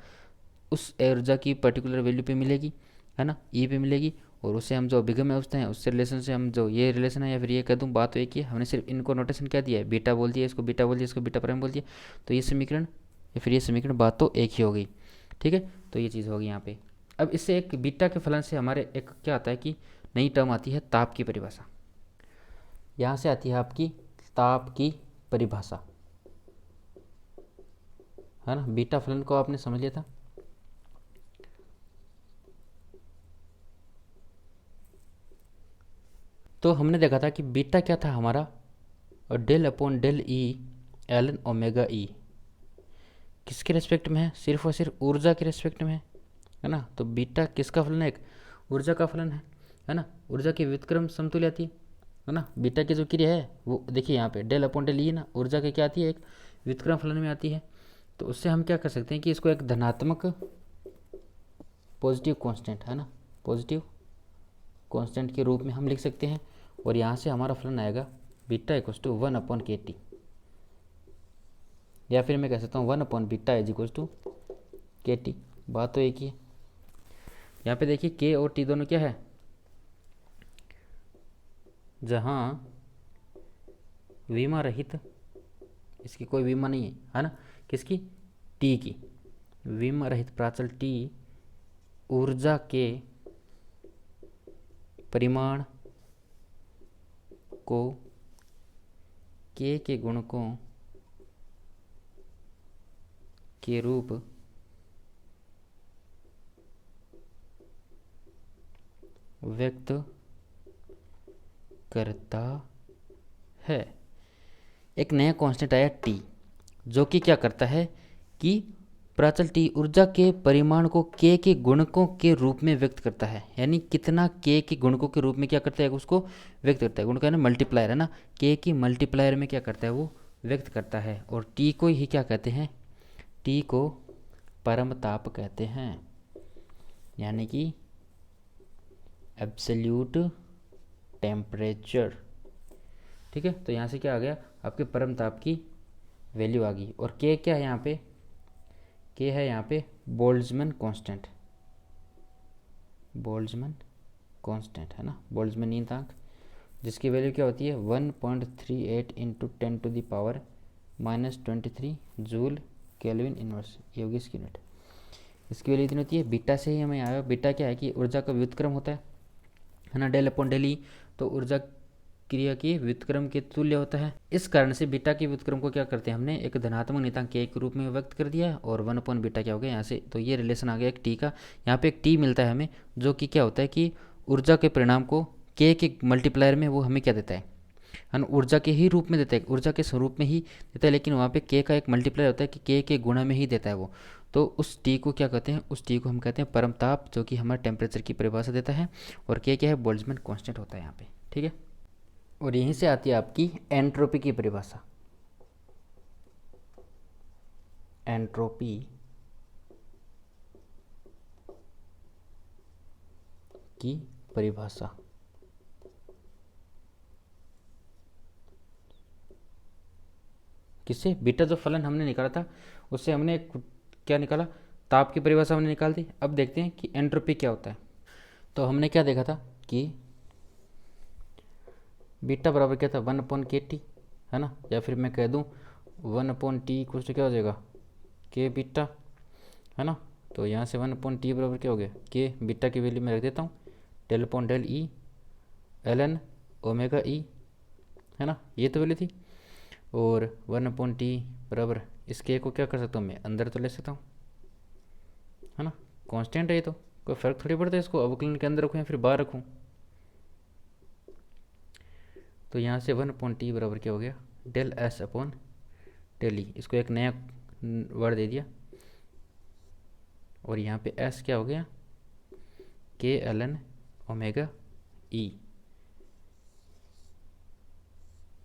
उस ऊर्जा की पर्टिकुलर वैल्यू पे मिलेगी, है ना, ई पे मिलेगी, और उससे हम जो अभिगम्य अवस्था है उससे रिलेशन से हम जो ये रिलेशन है या फिर ये कह दूँ, बात तो एक ही है, हमने सिर्फ इनको नोटेशन क्या दिया है, बीटा बोल दिया, इसको बीटा बोल दिया, इसको बीटा प्राइम बोल दिया। तो ये समीकरण या फिर ये समीकरण बात तो एक ही हो गई, ठीक है। तो ये चीज़ होगी यहाँ पे। अब इससे एक बीटा के फलन से हमारे एक क्या आता है कि नई टर्म आती है ताप की परिभाषा। यहाँ से आती है आपकी ताप की परिभाषा, है ना। बीटा फलन को आपने समझ लिया था। तो हमने देखा था कि बीटा क्या था हमारा, और del upon del E L N omega E किसके रेस्पेक्ट में है, सिर्फ और सिर्फ ऊर्जा के रेस्पेक्ट में है ना। तो बीटा किसका फलन है, एक ऊर्जा का फलन है ना। ऊर्जा की व्युत्क्रम समतुल्य आती है ना। बीटा की जो क्रिया है वो देखिए यहाँ पे डेल अपॉन डेल ई ना, ऊर्जा की क्या आती है, एक व्युत्क्रम फलन में आती है। तो उससे हम क्या कर सकते हैं कि इसको एक धनात्मक पॉजिटिव कांस्टेंट, है ना, पॉजिटिव कांस्टेंट के रूप में हम लिख सकते हैं। और यहाँ से हमारा फलन आएगा बीटा इक्वल्स टू 1/kT, या फिर मैं कह सकता हूँ 1 beta is equals to KT। बात तो एक ही है। यहाँ पे देखिए K और T दोनों क्या है, जहाँ विमा रहित, इसकी कोई विमा नहीं है ना, किसकी, T की, विमा रहित प्राचल T ऊर्जा के परिमाण को K के गुणकों के रूप व्यक्त करता है। एक नया कांस्टेंट आया T, जो कि क्या करता है कि प्राचल T ऊर्जा के परिमाण को K के गुणकों के रूप में व्यक्त करता है। यानी कितना K के गुणकों के रूप में क्या करता है, उसको व्यक्त करता है। गुणक है ना, मल्टीप्लायर है ना, K की मल्टीप्लायर में क्या करता है, वो व्यक्त करता है। और T को ही क्या कहते हैं, T को परम ताप कहते हैं, यानी कि एब्सोल्यूट टेम्परेचर। ठीक है, तो यहाँ से क्या आ गया, आपके परम ताप की वैल्यू आ गई। और K क्या है यहाँ पे, K है यहाँ पे बोल्ट्जमैन कांस्टेंट, बोल्ट्जमैन कांस्टेंट है ना, बोल्ट्जमैन नियतांक, जिसकी वैल्यू क्या होती है 1.38 इंटू 10⁻⁻23 जूल केल्विन इनवर्स, ये होगी इसकी यूनिट। इसकी वैल्यू इतनी होती है। बीटा से ही हमें आया, बीटा क्या है कि ऊर्जा का व्युत्क्रम होता है ना, डेल अपॉन डेल ई, तो ऊर्जा क्रिया की व्युत्क्रम के तुल्य होता है। इस कारण से बीटा की व्युत्क्रम को क्या करते हैं, हमने एक धनात्मक नियतांक K के रूप में व्यक्त कर दिया, और 1/बीटा क्या हो गया यहाँ से, तो ये रिलेशन आ गया एक T का। यहाँ पे एक T मिलता है हमें, जो कि क्या होता है कि ऊर्जा के परिणाम को K के मल्टीप्लायर में वो हमें क्या देता है, ऊर्जा के ही रूप में देता है, ऊर्जा के स्वरूप में ही देता है, लेकिन वहाँ पे K का एक मल्टीप्लायर होता है कि K के गुणा में ही देता है वो। तो उस T को क्या कहते हैं, उस T को हम कहते हैं परम ताप, जो कि हमारे टेम्परेचर की परिभाषा देता है। और K क्या है, बोल्ट्जमैन कांस्टेंट होता है यहाँ पे। ठीक है, और यहीं से आती है आपकी एंट्रोपी की परिभाषा। एंट्रोपी की परिभाषा किससे, बीटा जो फलन हमने निकाला था उससे हमने क्या निकाला, ताप की परिभाषा हमने निकाल दी। अब देखते हैं कि एंट्रोपी क्या होता है। तो हमने क्या देखा था कि बीटा बराबर क्या था 1/KT, है ना, या फिर मैं कह दूं 1/T कुछ क्या हो जाएगा, K बीटा, है ना। तो यहाँ से 1/T बराबर क्या हो गया, K बीटा की वैल्यू मैं रख देता हूँ del upon del E ln omega E, है ना, ये तो वैल्यू थी। और 1/T बराबर इस K को क्या कर सकता हूँ, मैं अंदर तो ले सकता हूँ, है ना, कांस्टेंट है ये, तो कोई फर्क थोड़ी पड़ता है इसको अवकलन के अंदर रखूँ या फिर बाहर रखूँ। तो यहाँ से 1/T बराबर क्या हो गया, del S upon del E, इसको एक नया वर्ड दे दिया। और यहाँ पे S क्या हो गया, K ln ओमेगा ई।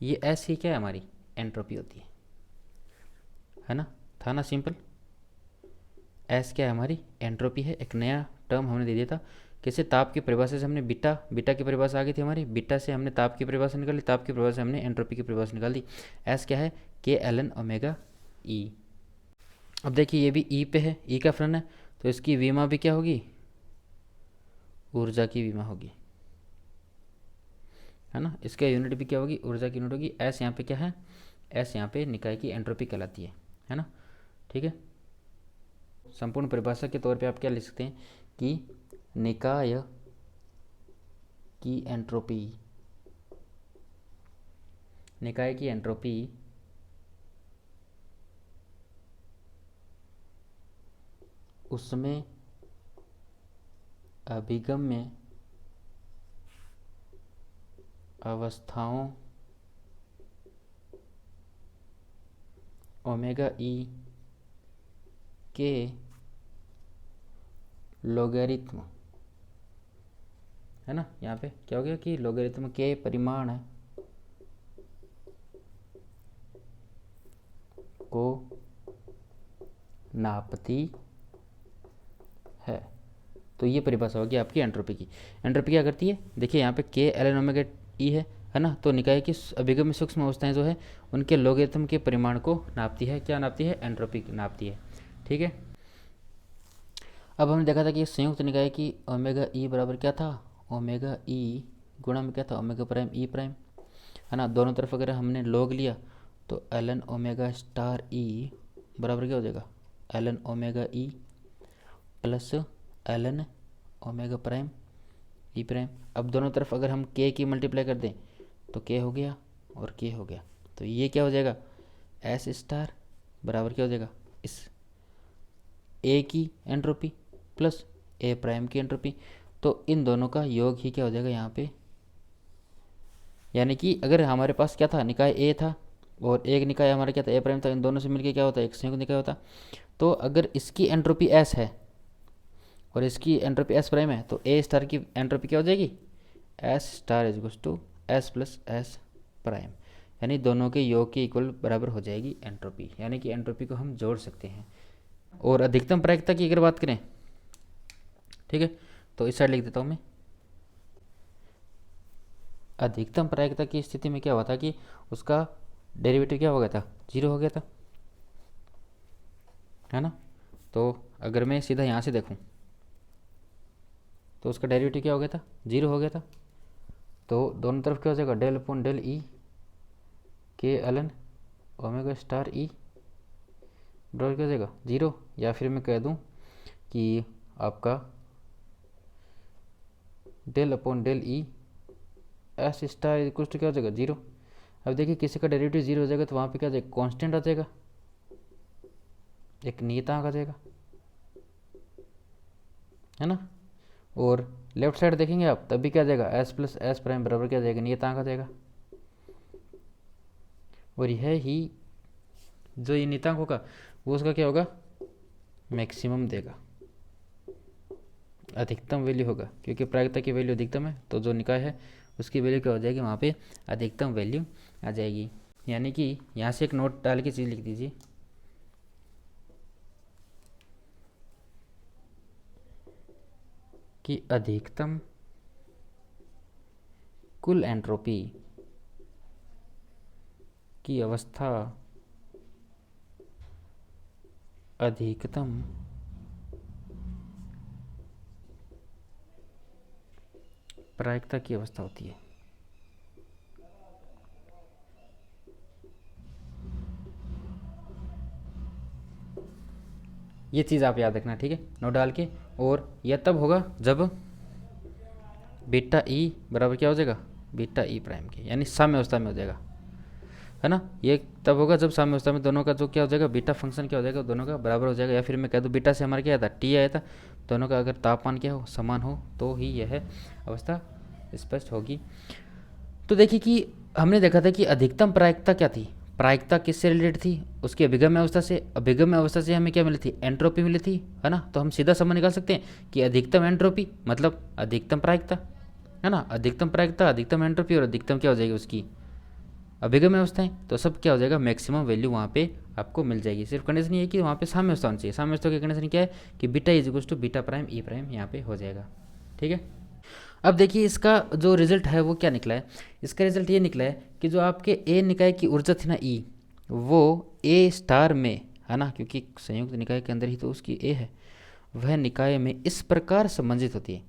ये S ही क्या है, हमारी एंट्रोपी होती है ना, था ना सिंपल। S क्या है, हमारी एंट्रोपी है। एक नया टर्म हमने दे दिया था, कैसे, ताप की परिभाषा से हमने बीटा की परिभाषा आ गई थी हमारी, बीटा से हमने ताप की परिभाषा निकाली, ताप की परिभाषा से हमने एंट्रोपी की परिभाषा निकाल दी। S क्या है, K ln ओमेगा ई। अब देखिए ये भी E पे है, E का फलन है, तो इसकी विमा भी क्या होगी, ऊर्जा की विमा होगी, है ना। इसका यूनिट भी क्या होगी, ऊर्जा की यूनिट होगी। S यहाँ पे क्या है, S यहाँ पे निकाय की एंट्रोपी कहलाती है ना। ठीक है, संपूर्ण परिभाषा के तौर पे आप क्या लिख सकते हैं कि निकाय की एंट्रोपी निकाय की एंट्रोपी उसमें अभिगम्य अवस्थाओं ओमेगा ई के लोगरिथम, है ना। यहाँ पे क्या हो गया कि लोगरिथम के परिमाण को नापती है। तो ये परिभाषा होगी आपकी एंट्रोपी की। एंट्रोपी क्या करती है, देखिए यहाँ पे के ln ओमेगा ई है ना। तो निकाय की अभिगम्य सूक्ष्म अवस्थाएं जो है उनके लोगरिथम के परिमाण को नापती है। क्या नापती है, एंट्रोपी नापती है, ठीक है। अब हमने देखा था कि संयुक्त निकाय की ओमेगा ई बराबर क्या था, ओमेगा ई गुणा में क्या था, ओमेगा प्राइम ई प्राइम, है ना। दोनों तरफ अगर हमने लॉग लिया तो ln ओमेगा स्टार ई बराबर क्या हो जाएगा, ln omega E plus ln omega prime E prime. अब दोनों तरफ अगर हम k की मल्टीप्लाई कर दें तो k हो गया और k हो गया, तो ये क्या हो जाएगा, s स्टार बराबर क्या हो जाएगा, इस a की एंट्रोपी प्लस a प्राइम की एंट्रोपी। तो इन दोनों का योग ही क्या हो जाएगा यहाँ पे, यानी कि अगर हमारे पास क्या था, निकाय a था और एक निकाय हमारा क्या था, a प्राइम था, इन दोनों से मिलके क्या होता है, एक संयुक्त निकाय होता। तो अगर इसकी एंट्रोपी s है और इसकी एंट्रोपी s प्राइम है तो a स्टार की एंट्रोपी क्या हो जाएगी, s star is equals to s plus s prime, यानी दोनों के योग के इक्वल बराबर हो जाएगी एंट्रोपी। यानी कि एंट्रोपी को हम जोड़ सकते हैं। और अधिकतम प्रायिकता की अगर बात करें, ठीक है, तो इस साइड लिख देता हूँ मैं। अधिकतम प्रायिकता की स्थिति में क्या हुआ था कि उसका डेरिवेटिव क्या हो गया था, 0 हो गया था, है ना। तो अगर मैं सीधा यहाँ से देखूँ तो उसका डेरिवेटिव क्या हो गया था, 0 हो गया था। तो दोनों तरफ क्या हो जाएगा, डेल अपॉन डेल ई के ln ओमेगा स्टार ई बराबर क्या हो जाएगा, 0। या फिर मैं कह दूँ कि आपका del upon del E S star equal to क्या हो जाएगा, 0। अब देखिए किसी का डेरिवेटिव 0 हो जाएगा तो वहाँ पे क्या हो जाएगा, कांस्टेंट आ जाएगा, एक नियतांक आ जाएगा, है ना। और लेफ्ट साइड देखेंगे आप तब भी क्या आ जाएगा, एस प्लस एस प्राइम बराबर क्या आ जाएगा, नियतांक आ जाएगा। और यह ही जो ये नियतांक होगा वो उसका क्या होगा, मैक्सिमम देगा, अधिकतम वैल्यू होगा, क्योंकि प्रायिकता की वैल्यू अधिकतम है तो जो निकाय है उसकी वैल्यू क्या हो जाएगी, वहाँ पे अधिकतम वैल्यू आ जाएगी। यानी कि यहाँ से एक नोट डाल के चीज़ लिख दीजिए कि अधिकतम कुल एंट्रोपी की अवस्था अधिकतम प्रायिकता की अवस्था होती है। ये चीज़ आप याद रखना, ठीक है, नोट डाल के। और यह तब होगा जब बीटा ई बराबर क्या हो जाएगा, बीटा ई प्राइम के, यानी साम्य अवस्था में हो जाएगा, है ना। ये तब होगा जब साम्य अवस्था में दोनों का जो क्या हो जाएगा, बीटा फंक्शन क्या हो जाएगा, दोनों का बराबर हो जाएगा। या फिर मैं कह दूँ बीटा से हमारा क्या आया था, टी आया था, दोनों का अगर तापमान क्या हो, समान हो, तो ही यह अवस्था स्पष्ट होगी। तो देखिए कि हमने देखा था कि अधिकतम प्रायिकता क्या थी, प्रायिकता किससे रिलेटेड थी, उसकी अभिगम्य अवस्था से। अभिगम्य अवस्था से हमें क्या मिली थी, एंट्रोपी मिली थी, है ना। तो हम सीधा समझ निकाल सकते हैं कि अधिकतम एंट्रोपी मतलब अधिकतम प्रायिकता, है ना। अधिकतम प्रायिकता, अधिकतम एंट्रोपी और अधिकतम क्या हो जाएगी उसकी अभिगम्य अवस्थाएं, तो सब क्या हो जाएगा, मैक्सिमम वैल्यू वहाँ पे आपको मिल जाएगी। सिर्फ कंडीशन ये है कि वहाँ पे साम्य अवस्था होनी चाहिए। साम्य अवस्था की कंडीशन क्या है कि beta is equal to beta prime E prime यहाँ पे हो जाएगा, ठीक है। अब देखिए इसका जो रिजल्ट है वो क्या निकला है, इसका रिजल्ट ये निकला है कि जो आपके ए निकाय की ऊर्जा थी ना ई, वो ए स्टार में, है ना, क्योंकि संयुक्त निकाय के अंदर ही तो उसकी ए है, वह निकाय में इस प्रकार संबंधित होती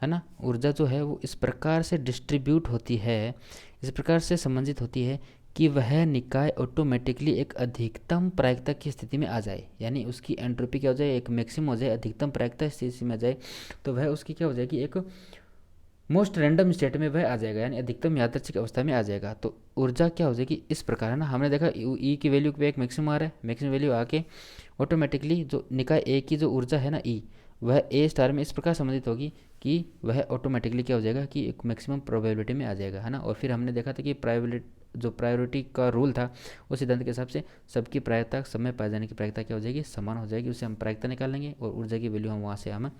है ना। ऊर्जा जो है वो इस प्रकार से डिस्ट्रीब्यूट होती है, इस प्रकार से संबंधित होती है कि वह निकाय ऑटोमेटिकली एक अधिकतम प्रायिकता की स्थिति में आ जाए, यानी उसकी एंट्रोपी क्या हो जाए, एक मैक्सिमम हो जाए, अधिकतम प्रायिकता स्थिति में आ जाए, तो वह उसकी क्या हो जाएगी, एक मोस्ट रैंडम स्टेट में वह आ जाएगा, यानी अधिकतम यादृच्छिक अवस्था में आ जाएगा। तो ऊर्जा क्या हो जाएगी इस प्रकार, है ना। हमने देखा ई की वैल्यू पे एक मैक्सिमम आ रहा है, मैक्सिमम वैल्यू आके ऑटोमेटिकली जो निकाय ए की जो ऊर्जा है ना ई, वह ए स्टार में इस प्रकार संबंधित होगी कि वह ऑटोमेटिकली क्या हो जाएगा कि एक मैक्सिमम प्रोबेबिलिटी में आ जाएगा, है ना। और फिर हमने देखा था कि प्रायोबिलिटी जो प्रायोरिटी का रूल था उस सिद्धांत के हिसाब से सबकी प्रायिकता समय पाए जाने की प्रायिकता क्या हो जाएगी, समान हो जाएगी। उससे हम प्रायिकता निकाल लेंगे और ऊर्जा की वैल्यू हम वहाँ से हम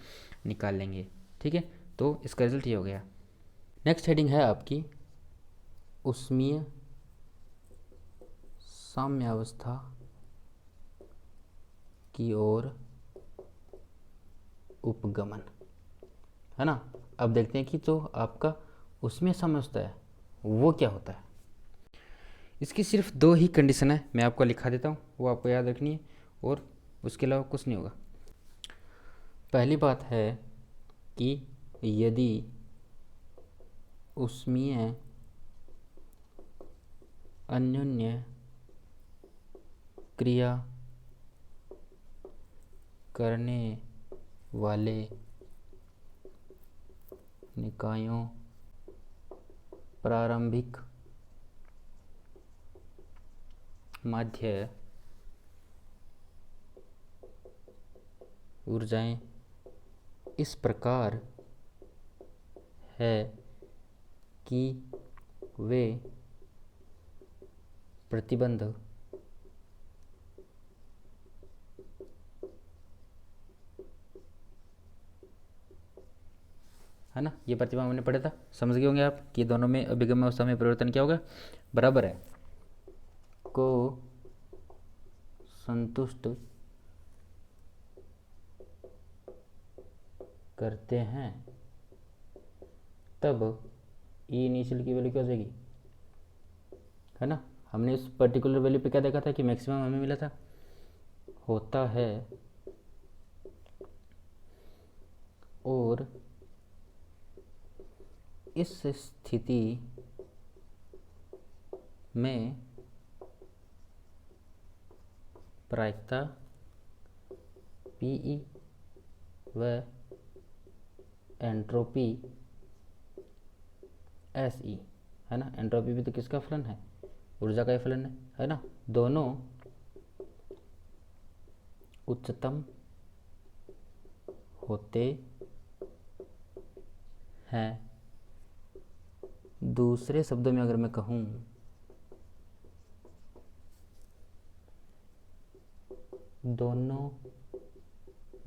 निकाल लेंगे। ठीक है, तो इसका रिजल्ट ये हो गया। नेक्स्ट हेडिंग है आपकी उष्मीय साम्यावस्था की ओर उपगमन, है ना। अब देखते हैं कि जो आपका उष्मीय साम्यावस्था है वो क्या होता है। इसकी सिर्फ दो ही कंडीशन है, मैं आपको लिखा देता हूँ, वो आपको याद रखनी है और उसके अलावा कुछ नहीं होगा। पहली बात है कि यदि उष्मीय अन्योन्य क्रिया करने वाले निकायों प्रारंभिक माध्य ऊर्जाएं इस प्रकार है कि वे प्रतिबंध है ना, ये प्रतिबंध हमने पढ़ा था, समझ गए होंगे आप कि दोनों में अभिगम अवस्था में परिवर्तन क्या होगा, बराबर है, को संतुष्ट करते हैं, तब ई इनिशियल की वैल्यू क्या हो जाएगी, है ना। हमने इस पर्टिकुलर वैल्यू पे क्या देखा था कि मैक्सिमम हमें मिला था, होता है और इस स्थिति में प्रायिकता पीई व एंट्रोपी एस ई, है ना। एंट्रोपी भी तो किसका फलन है, ऊर्जा का ही फलन है ना। दोनों उच्चतम होते हैं। दूसरे शब्दों में अगर मैं कहूँ, दोनों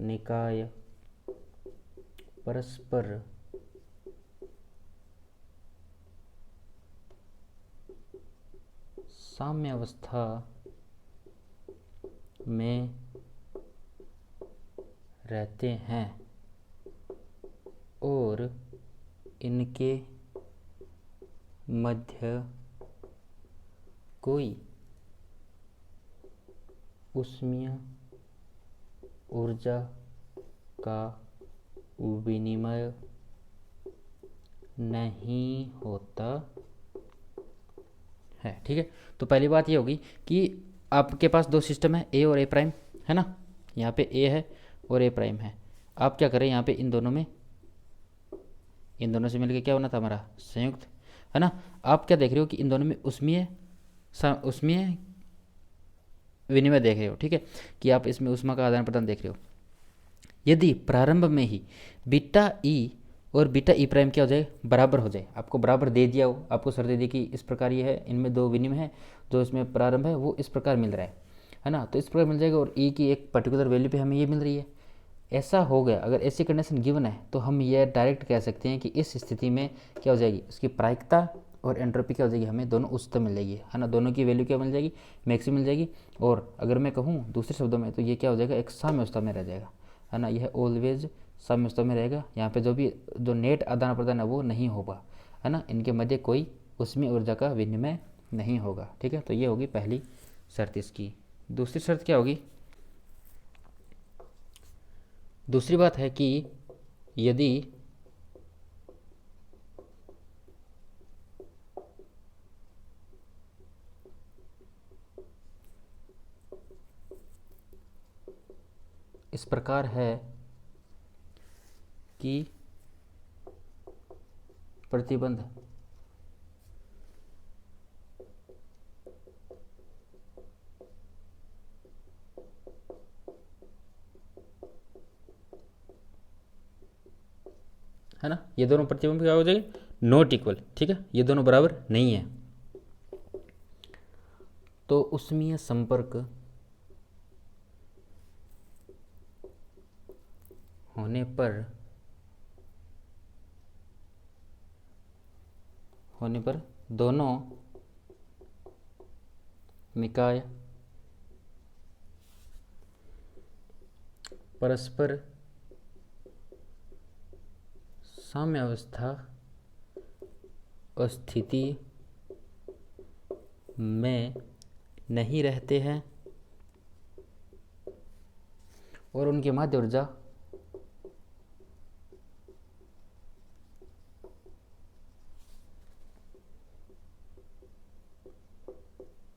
निकाय परस्पर साम्यावस्था में रहते हैं और इनके मध्य कोई उष्मीय ऊर्जा का विनिमय नहीं होता है। ठीक है, तो पहली बात ये होगी कि आपके पास दो सिस्टम है, ए और ए प्राइम, है ना। यहाँ पे ए है और ए प्राइम है। आप क्या करें, यहाँ पे इन दोनों से मिलकर क्या होना था हमारा संयुक्त, है ना। आप क्या देख रहे हो कि इन दोनों में उसमें विनिमय देख रहे हो, ठीक है, कि आप इसमें ऊष्मा का आदान प्रदान देख रहे हो। यदि प्रारंभ में ही बीटा ई और बीटा ई प्राइम क्या हो जाए, बराबर हो जाए, आपको बराबर दे दिया हो, आपको शर्त दे दी कि इस प्रकार ये है, इनमें दो विनिमय है, जो इसमें प्रारंभ है वो इस प्रकार मिल रहा है ना। तो इस प्रकार मिल जाएगा और ई की एक पर्टिकुलर वैल्यू पे हमें ये मिल रही है। ऐसा हो गया, अगर ऐसी कंडीशन गिवन है तो हम ये डायरेक्ट कह सकते हैं कि इस स्थिति में क्या हो जाएगी, उसकी प्रायिकता और एंट्रोपी क्या हो जाएगी, हमें दोनों उच्चतम मिल जाएगी, है ना। दोनों की वैल्यू क्या मिल जाएगी, मैक्सिमम मिल जाएगी। और अगर मैं कहूँ दूसरे शब्दों में तो ये क्या हो जाएगा, एक साम्यावस्था में रह जाएगा, है ना। यह ऑलवेज साम्यावस्था में रहेगा। यहाँ पे जो नेट आदान प्रदान है वो नहीं होगा, है ना। इनके मध्य कोई उसमें ऊर्जा का विनिमय नहीं होगा। ठीक है, तो ये होगी पहली शर्त इसकी। दूसरी शर्त क्या होगी, दूसरी बात है कि यदि इस प्रकार है कि प्रतिबंध है ना, ये दोनों प्रतिबिंब क्या हो जाएंगे, नॉट इक्वल, ठीक है, ये दोनों बराबर नहीं है। तो उष्मीय संपर्क होने पर दोनों निकाय परस्पर साम्यावस्था स्थिति में नहीं रहते हैं और उनकी माध्य ऊर्जा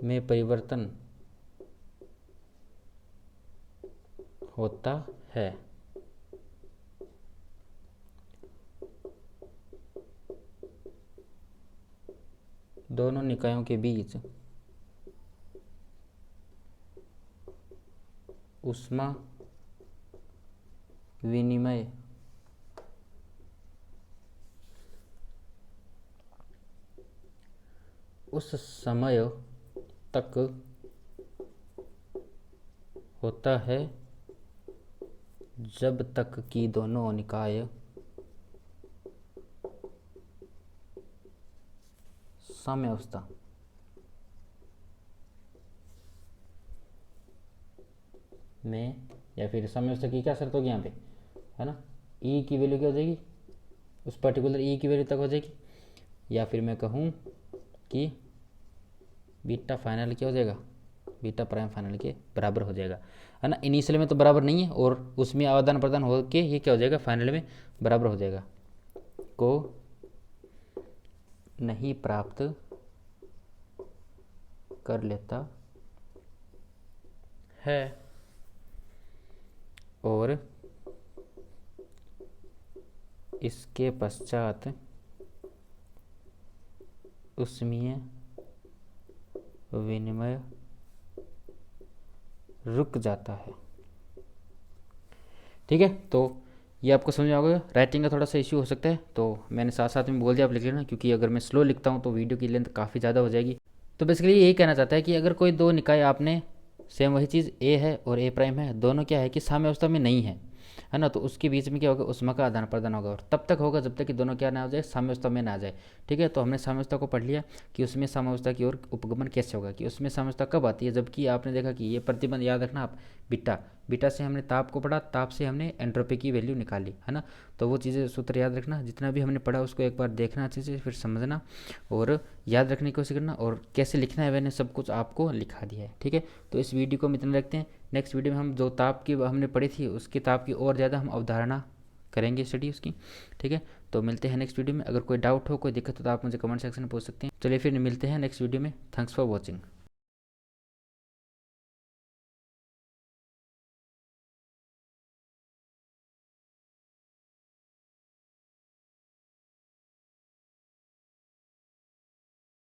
में परिवर्तन होता है। दोनों निकायों के बीच ऊष्मा विनिमय उस समय तक होता है जब तक कि दोनों निकाय साम्यावस्था में, या फिर साम्यावस्था की क्या शर्त होगी यहाँ पे, है ना, ई की वैल्यू क्या हो जाएगी, उस पर्टिकुलर ई की वैल्यू तक हो जाएगी, या फिर मैं कहूँ कि बीटा फाइनल क्या हो जाएगा, बीटा प्राइम फाइनल के बराबर हो जाएगा, है ना। इनिशियल में तो बराबर नहीं है और उसमें आदान प्रदान हो के ये क्या हो जाएगा, फाइनल में बराबर हो जाएगा, को नहीं प्राप्त कर लेता है और इसके पश्चात ऊष्मीय विनिमय रुक जाता है। ठीक है, तो ये आपको समझ में आ गया। राइटिंग का थोड़ा सा इश्यू हो सकता है, तो मैंने साथ साथ में बोल दिया, आप लिख लेना, क्योंकि अगर मैं स्लो लिखता हूँ तो वीडियो की लेंथ काफ़ी ज़्यादा हो जाएगी। तो बेसिकली यही कहना चाहता है कि अगर कोई दो निकाय आपने सेम वही चीज़ ए है और ए प्राइम है, दोनों क्या है कि साम्यावस्था में नहीं है ना, तो उसके बीच में क्या होगा, ऊष्मा का आदान प्रदान होगा, और तब तक होगा जब तक कि दोनों क्या ना हो जाए, साम्यावस्था में ना आ जाए। ठीक है, तो हमने साम्यावस्था को पढ़ लिया कि उसमें साम्यावस्था की ओर उपगमन कैसे होगा, कि उसमें साम्यावस्था कब आती है, जबकि आपने देखा कि ये प्रतिबंध याद रखना आप, बीटा से हमने ताप को पढ़ा, ताप से हमने एंट्रोपी की वैल्यू निकाली, है ना। तो वो चीज़ें सूत्र याद रखना, जितना भी हमने पढ़ा उसको एक बार देखना अच्छे से, फिर समझना और याद रखने की कोशिश करना, और कैसे लिखना है मैंने सब कुछ आपको लिखा दिया है। ठीक है, तो इस वीडियो को हम इतना रखते हैं। नेक्स्ट वीडियो में हम जो ताप की हमने पढ़ी थी उसकी ताप की और ज़्यादा हम अवधारणा करेंगे स्टडी उसकी। ठीक है, तो मिलते हैं नेक्स्ट वीडियो में। अगर कोई डाउट हो, कोई दिक्कत हो तो आप मुझे कमेंट सेक्शन में पूछ सकते हैं। चलिए फिर मिलते हैं नेक्स्ट वीडियो में। Thanks for watching.